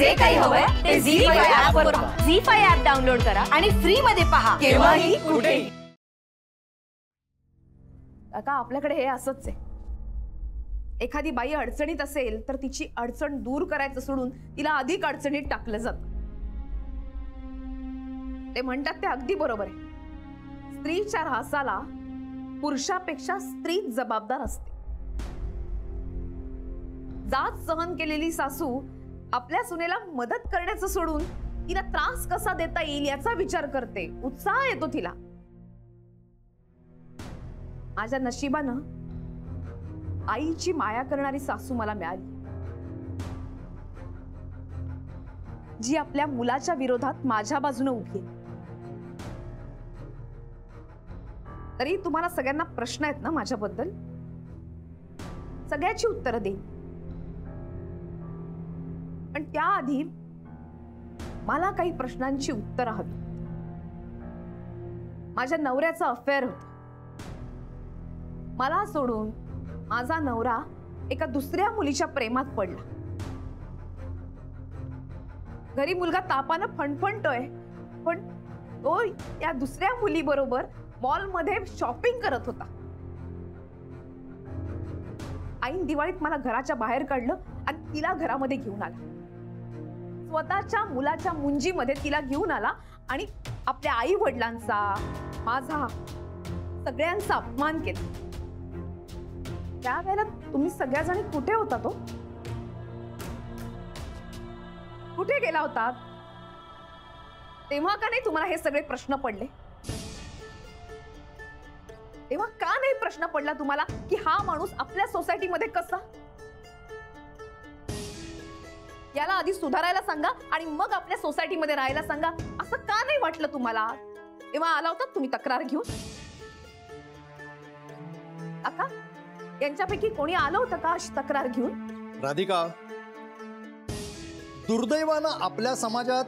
जे काही हवंय ते झी5 ऍप वर पहा. झी5 ऍप डाउनलोड करा आणि फ्री मध्ये पहा केव्हाही कुठेही. काका आपल्याकडे हे असंच आहे. एखादी बाई अडचणीत असेल तर तिची अडचण दूर करायचं सोडून तिला अधिक अडचणीत टाकलं जातं. ते म्हणतात ते अगदी बरोबर आहे. स्त्रीच्या ऱ्हासाला पुरुषापेक्षा स्त्री जबाबदार असते. जात सहन केलेली सासू आपल्या सुनेला मदत करण्याचं सोडून तिला त्रास कसा देता येईल याचा विचार करते. उत्साह येतो तिला. माझ्या नशिबानं आईची माया करणारी सासू मला मिळाली, जी आपल्या मुलाच्या विरोधात माझ्या बाजूने उभी आहे. तरी तुम्हाला सगळ्यांना प्रश्न आहेत ना माझ्याबद्दल, सगळ्याची उत्तरं देईन. पण त्याआधी मला काही प्रश्नांची उत्तरं हवी. माझ्या नवऱ्याचं अफेअर होतं. मला सोडून माझा नवरा एका दुसऱ्या मुलीच्या प्रेमात पडला. घरी मुलगा तापानं फणफणतोय, पण तो या दुसऱ्या मुली बरोबर मॉल मध्ये शॉपिंग करत होता. आईन दिवाळीत मला घराच्या बाहेर काढलं आणि तिला घरामध्ये घेऊन आला. स्वतःच्या मुलाच्या मुंजीमध्ये तिला घेऊन आला आणि आपल्या आई वडिलांचा, माझा, सगळ्यांचा अपमान केला. त्यावेळेला तुम्ही सगळ्याजणी कुठे होता? तो कुठे गेला होता? तेव्हा का नाही तुम्हाला हे सगळे प्रश्न पडले? तेव्हा का नाही प्रश्न पडला तुम्हाला की हा माणूस आपल्या सोसायटीमध्ये कसा? याला आधी सुधारायला सांगा आणि मग आपल्या सोसायटीमध्ये राहायला सांगा, असं का नाही वाटलं तुम्हाला? तेव्हा आला होता तुम्ही तक्रार घेऊन? अका यांच्यापैकी कोणी आलं होतं का अशी तक्रार घेऊन? राधिका, दुर्दैवानं आपल्या समाजात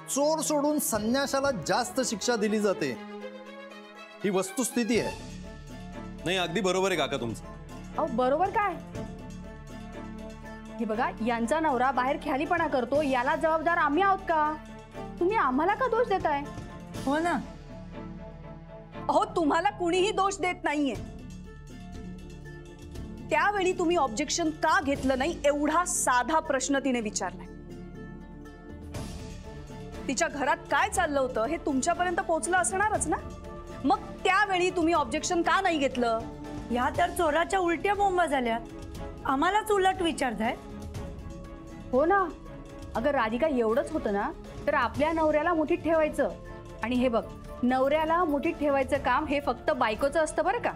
चोर सोडून संन्याशाला जास्त शिक्षा दिली जाते. ही वस्तुस्थिती आहे. नाही, अगदी बरोबर आहे काका तुमचं. अहो बरोबर काय? हे बघा, यांचा नवरा बाहेर ख्यालीपणा करतो, याला जबाबदार आम्ही आहोत का? तुम्ही आम्हाला का दोष देताय? हो ना. अहो तुम्हाला कुणीही दोष देत नाहीये. त्यावेळी तुम्ही ऑब्जेक्शन का घेतलं नाही एवढा साधा प्रश्न तिने विचारलाय. तिच्या घरात काय चाललं होतं हे तुमच्यापर्यंत पोहोचलं असणारच ना. मग त्यावेळी तुम्ही ऑब्जेक्शन का नाही घेतलं? या तर चोराच्या उलट्या बोंबा झाल्या. आम्हालाच उलट विचारताय. हो ना. अगं राधिका, एवढंच होतं ना तर आपल्या नवऱ्याला मुठीत ठेवायचं. आणि हे बघ, नवऱ्याला मुठीत ठेवायचं काम हे फक्त बायकोचं असतं बरं का.